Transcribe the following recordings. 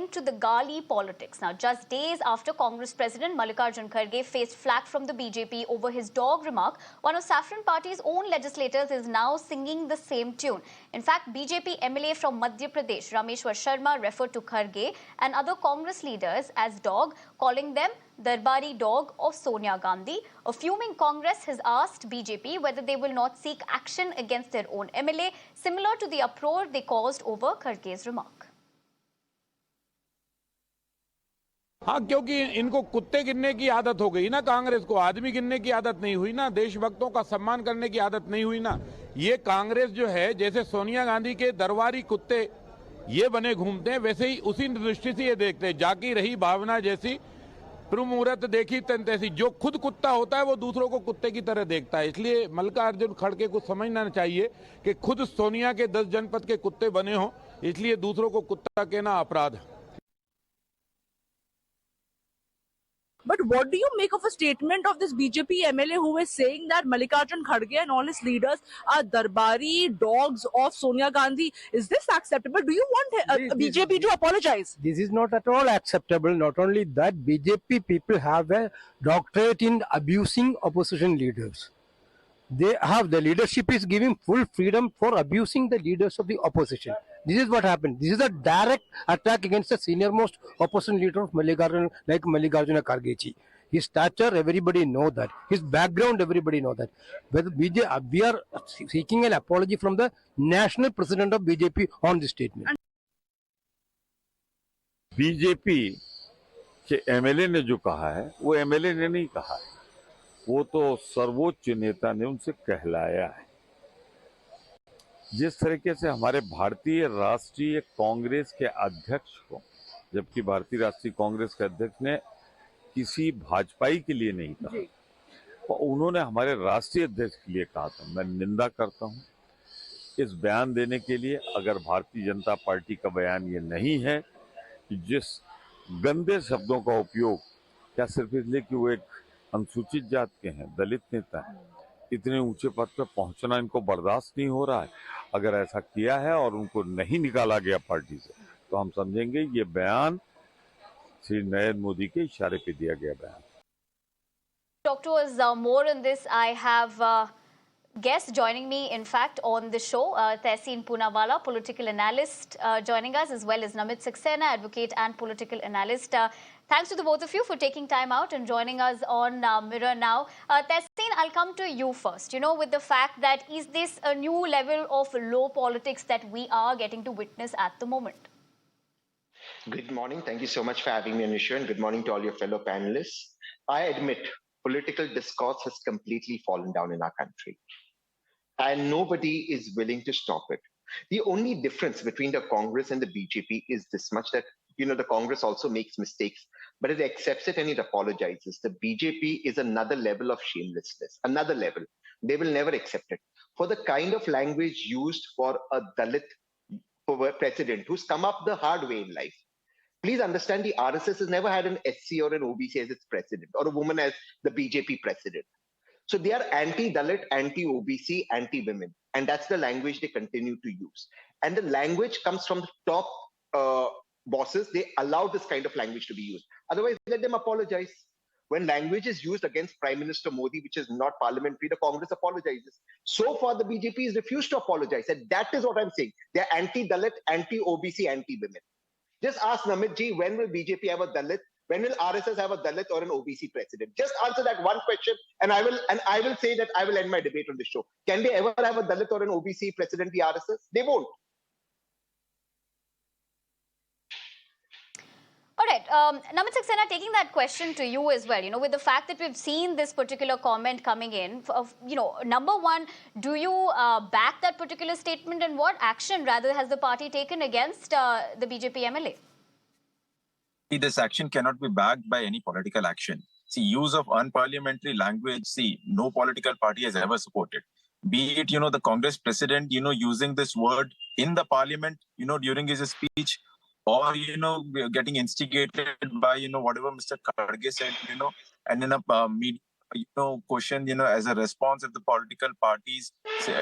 linked to the Gaali politics. Now, just days after Congress President Mallikarjun Kharge faced flack from the BJP over his dog remark, one of Saffron Party's own legislators is now singing the same tune. In fact, BJP MLA from Madhya Pradesh, Rameshwar Sharma, referred to Kharge and other Congress leaders as dog, calling them Darbari dog of Sonia Gandhi. A fuming Congress has asked BJP whether they will not seek action against their own MLA, similar to the uproar they caused over Kharge's remark. हाँ, क्योंकि इनको कुत्ते गिनने की आदत हो गई ना, कांग्रेस को आदमी गिनने की आदत नहीं हुई ना, देशभक्तों का सम्मान करने की आदत नहीं हुई ना। ये कांग्रेस जो है, जैसे सोनिया गांधी के दरबारी कुत्ते ये बने घूमते हैं, वैसे ही उसी दृष्टि से ये देखते हैं। जाकी रही भावना जैसी, प्रमुहूर्त देखी तन तैसी। जो खुद कुत्ता होता है वो दूसरों को कुत्ते की तरह देखता है। इसलिए मल्लिकार्जुन खड़गे को समझना चाहिए कि खुद सोनिया के 10 जनपद के कुत्ते बने हों, इसलिए दूसरों को कुत्ता कहना अपराध है। But what do you make of a statement of this BJP MLA who is saying that Mallikarjun Kharge and all his leaders are Darbari dogs of Sonia Gandhi? Is this acceptable? Do you want BJP to apologize? This is not at all acceptable. Not only that, BJP people have a doctorate in abusing opposition leaders. They have, the leadership is giving full freedom for abusing the leaders of the opposition. This is what happened. This is a direct attack against the senior most opposition leader of Mallikarjun, like Mallikarjun Kharge ji. His stature, everybody know that. His background, everybody know that. Whether we are seeking an apology from the national president of BJP on this statement. BJP के MLA ने जो कहा है वो MLA ने नहीं कहा है, वो तो सर्वोच्च नेता ने उनसे कहलाया है। जिस तरीके से हमारे भारतीय राष्ट्रीय कांग्रेस के अध्यक्ष को, जबकि भारतीय राष्ट्रीय कांग्रेस के अध्यक्ष ने किसी भाजपाई के लिए नहीं कहा, तो उन्होंने हमारे राष्ट्रीय अध्यक्ष के लिए कहा था। मैं निंदा करता हूं इस बयान देने के लिए। अगर भारतीय जनता पार्टी का बयान ये नहीं है कि जिस गंदे शब्दों का उपयोग, क्या सिर्फ इसलिए कि वो एक अनुसूचित जात के हैं, दलित नेता हैं, इतने ऊंचे पद पर पहुंचना इनको बर्दाश्त नहीं हो रहा है। अगर ऐसा किया है और उनको नहीं निकाला गया पार्टी से, तो हम समझेंगे ये बयान श्री नरेंद्र मोदी के इशारे पे दिया गया बयान। Talk to us more on this. I have guests joining me, in fact, on the show. Tehseen Poonawala, political analyst, joining us, as well as Namit Saxena, advocate and political analyst. Thanks to the both of you for taking time out and joining us on Mirror Now. Tehseen, I'll come to you first. You know, with the fact that is this a new level of low politics that we are getting to witness at the moment? Good morning. Thank you so much for having me on your show, and good morning to all your fellow panelists. I admit political discourse has completely fallen down in our country, and nobody is willing to stop it. The only difference between the Congress and the BJP is this much, that the Congress also makes mistakes, but it accepts it and it apologizes. The BJP is another level of shamelessness, another level. They will never accept it. For the kind of language used for a Dalit president who's come up the hard way in life, please understand the RSS has never had an SC or an OBC as its president, or a woman as the BJP president. So they are anti-Dalit, anti-OBC, anti-women. And that's the language they continue to use. And the language comes from the top bosses. They allow this kind of language to be used. Otherwise, let them apologize. When language is used against Prime Minister Modi, which is not parliamentary, the Congress apologizes. So far, the BJP has refused to apologize. And that is what I'm saying. They're anti-Dalit, anti-OBC, anti-women. Just ask Namit ji, when will BJP have a Dalit? When will RSS have a Dalit or an OBC president? Just answer that one question, and I will say that I will end my debate on this show. Can they ever have a Dalit or an OBC president, the RSS? They won't. All right, Namit Saxena, taking that question to you as well, with the fact that we've seen this particular comment coming in, number one, do you back that particular statement, and what action rather has the party taken against the BJP MLA? This action cannot be backed by any political action. See, use of unparliamentary language, no political party has ever supported. Be it, the Congress president, using this word in the parliament, during his speech, or, getting instigated by, whatever Mr. Kharge said, and in a media, question, as a response, if the political parties,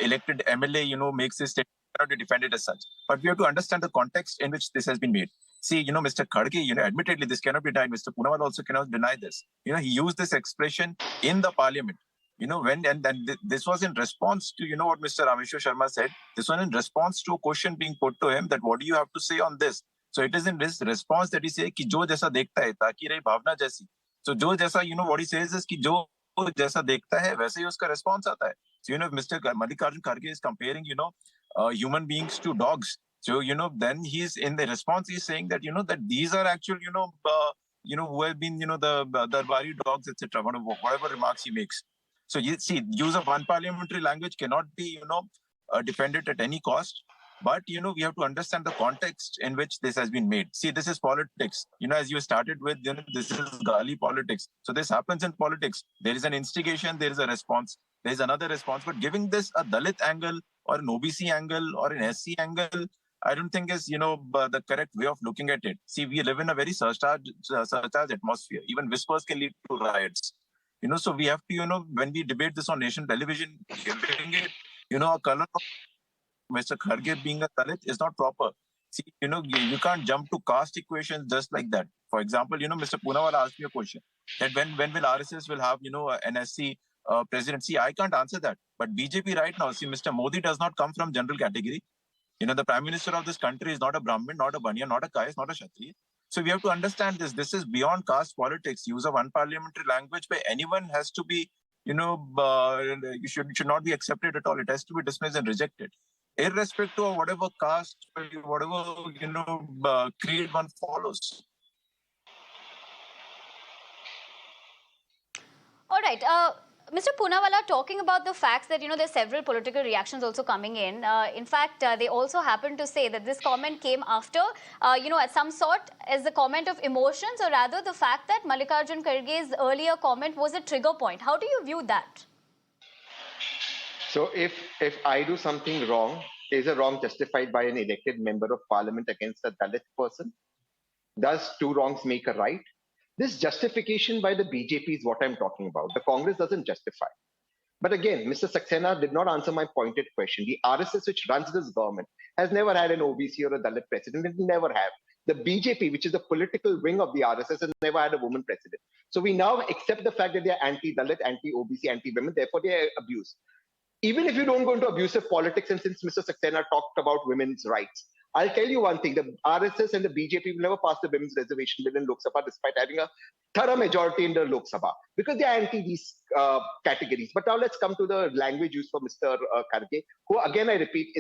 elected MLA, makes this statement, cannot be defended as such. But we have to understand the context in which this has been made. See, Mr. Kharge, admittedly, this cannot be denied. Mr. Poonawalla also cannot deny this. He used this expression in the parliament. This was in response to, what Mr. Rameshwar Sharma said. This was in response to a question being put to him that what do you have to say on this? So it is in this response that he said, ki jo jaisa dekhta hai, taki rahi bhavna jaisi. So jo jaisa, what he says is ki jo jaisa dekhta hai, waise hi uska response aata hai. So, Mr. Mallikarjun Kharge is comparing, human beings to dogs. So, then he's in the response, he's saying that, that these are actual, who have been, the Darbari dogs, etc., whatever remarks he makes. So, you see, use of unparliamentary language cannot be, defended at any cost. But, we have to understand the context in which this has been made. See, this is politics. As you started with, this is Gaali politics. So this happens in politics. There is an instigation, there is a response, there is another response. But giving this a Dalit angle or an OBC angle or an SC angle, I don't think is, the correct way of looking at it. See, we live in a very surcharged atmosphere. Even whispers can lead to riots. So we have to, when we debate this on national television, giving it, a color of Mr. Kharge being a Dalit is not proper. See, you can't jump to caste equations just like that. For example, Mr. Poonawalla asked me a question that when will RSS will have, an SC president? See, I can't answer that. But BJP right now, see, Mr. Modi does not come from general category. The Prime Minister of this country is not a Brahmin, not a Baniya, not a Kais, not a Kshatriya. So we have to understand this. This is beyond caste politics. Use of unparliamentary language by anyone has to be, you should not be accepted at all. It has to be dismissed and rejected, irrespective of whatever caste, whatever, creed one follows. All right. Mr. Poonawalla, talking about the facts that, there's several political reactions also coming in. In fact, they also happen to say that this comment came after, at some sort as the comment of emotions, or rather the fact that Mallikarjun Kharge's earlier comment was a trigger point. How do you view that? So if I do something wrong, is a wrong justified by an elected member of parliament against a Dalit person? Does two wrongs make a right? This justification by the BJP is what I'm talking about. The Congress doesn't justify. But again, Mr. Saxena did not answer my pointed question. The RSS, which runs this government, has never had an OBC or a Dalit president. It will never have. The BJP, which is the political wing of the RSS, has never had a woman president. So we now accept the fact that they are anti-Dalit, anti-OBC, anti-women. Therefore, they are abused. Even if you don't go into abusive politics, and since Mr. Saxena talked about women's rights, I'll tell you one thing, the RSS and the BJP will never pass the women's reservation bill in Lok Sabha despite having a thorough majority in the Lok Sabha because they are anti these categories. But now let's come to the language used for Mr. Kharge, who again, I repeat,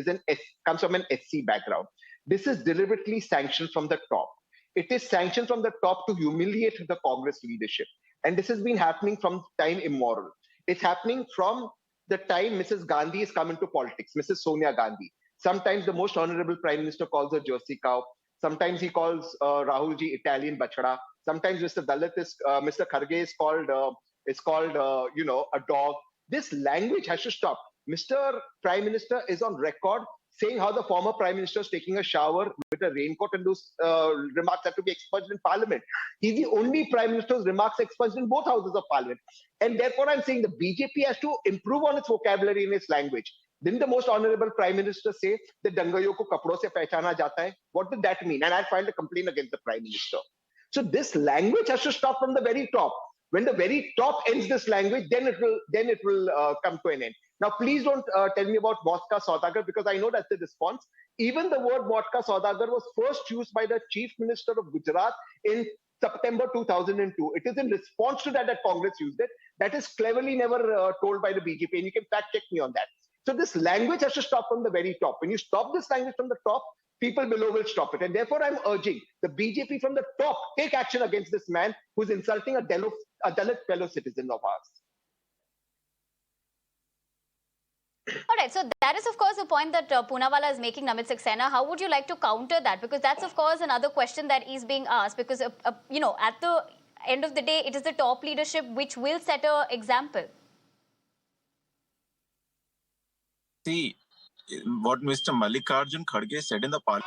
comes from an SC background. This is deliberately sanctioned from the top. It is sanctioned from the top to humiliate the Congress leadership. And this has been happening from time immemorial. It's happening from the time Mrs. Gandhi has come into politics, Mrs. Sonia Gandhi. Sometimes the most honorable prime minister calls her Jersey cow. Sometimes he calls Rahulji Italian bachada. Sometimes Mr. Mr. Kharge is called a dog. This language has to stop. Mr. Prime Minister is on record saying how the former prime minister is taking a shower with a raincoat, and those remarks have to be expunged in parliament. He's the only prime minister whose remarks are expunged in both houses of parliament. And therefore, I'm saying the BJP has to improve on its vocabulary and its language. Didn't the most honorable prime minister say that dangayo ko kapdo se pehchana jata hai? What did that mean? And I filed a complaint against the prime minister. So this language has to stop from the very top. When the very top ends this language, then it will come to an end. Now, please don't tell me about vodka saudagar, because I know that's the response. Even the word vodka saudagar was first used by the chief minister of Gujarat in September 2002. It is in response to that Congress used it. That is cleverly never told by the BJP, and you can fact check me on that. So this language has to stop from the very top. When you stop this language from the top, people below will stop it. And therefore, I'm urging the BJP from the top, take action against this man who's insulting a Dalit fellow citizen of ours. All right, so that is, of course, the point that Poonawalla is making, Namit Saxena. How would you like to counter that? Because that's, of course, another question that is being asked. Because, at the end of the day, it is the top leadership which will set an example. See, what Mr. Mallikarjun Kharge said in the parliament.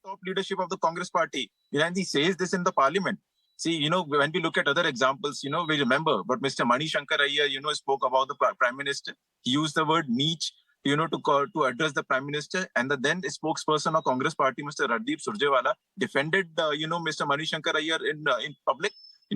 Top leadership of the Congress party. And he says this in the parliament. See, when we look at other examples, we remember what Mr. Mani Shankar Iyer, spoke about the Prime Minister. He used the word niche, to address the Prime Minister. And the then spokesperson of Congress Party, Mr. Randeep Surjewala, defended, Mr. Mani Shankar Iyer in public,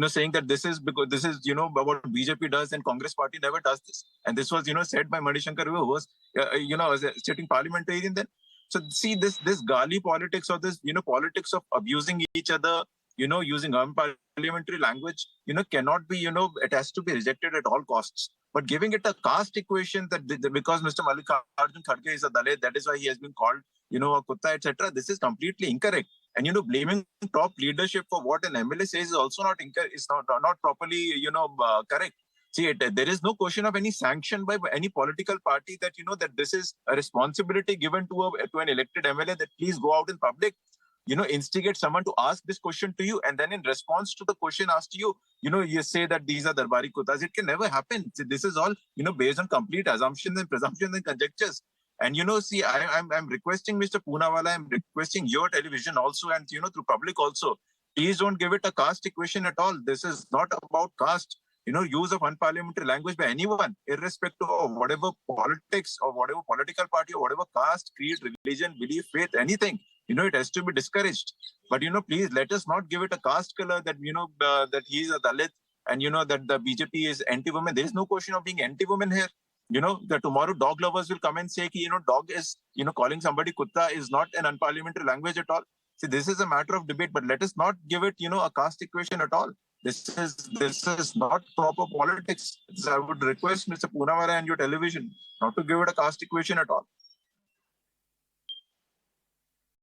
saying that this is because this is, what BJP does and Congress Party never does this. And this was, said by Mani Shankar, who was, as a sitting parliamentarian then. So see this Gaali politics or this, politics of abusing each other, using unparliamentary language, cannot be, it has to be rejected at all costs. But giving it a caste equation that because Mr. Mallikarjun Kharge is a Dalit, that is why he has been called, a Kutta, etc. This is completely incorrect. And, blaming top leadership for what an MLA says is also not properly, correct. See, there is no question of any sanction by any political party that, that this is a responsibility given to an elected MLA that please go out in public, instigate someone to ask this question to you. And then in response to the question asked to you, you say that these are Darbari Kuttas. It can never happen. See, this is all, based on complete assumptions and presumptions and conjectures. And, see, I'm requesting Mr. Poonawala, I'm requesting your television also and, through public also, please don't give it a caste equation at all. This is not about caste. Use of unparliamentary language by anyone, irrespective of whatever politics or whatever political party or whatever caste, creed, religion, belief, faith, anything, it has to be discouraged. But, please let us not give it a caste color that, that he is a Dalit and, that the BJP is anti-women. There is no question of being anti-women here. That tomorrow dog lovers will come and say, dog is, calling somebody Kutta is not an unparliamentary language at all. See, this is a matter of debate, but let us not give it, a caste equation at all. This is not proper politics. I would request Mr. Poonawala and your television not to give it a caste equation at all.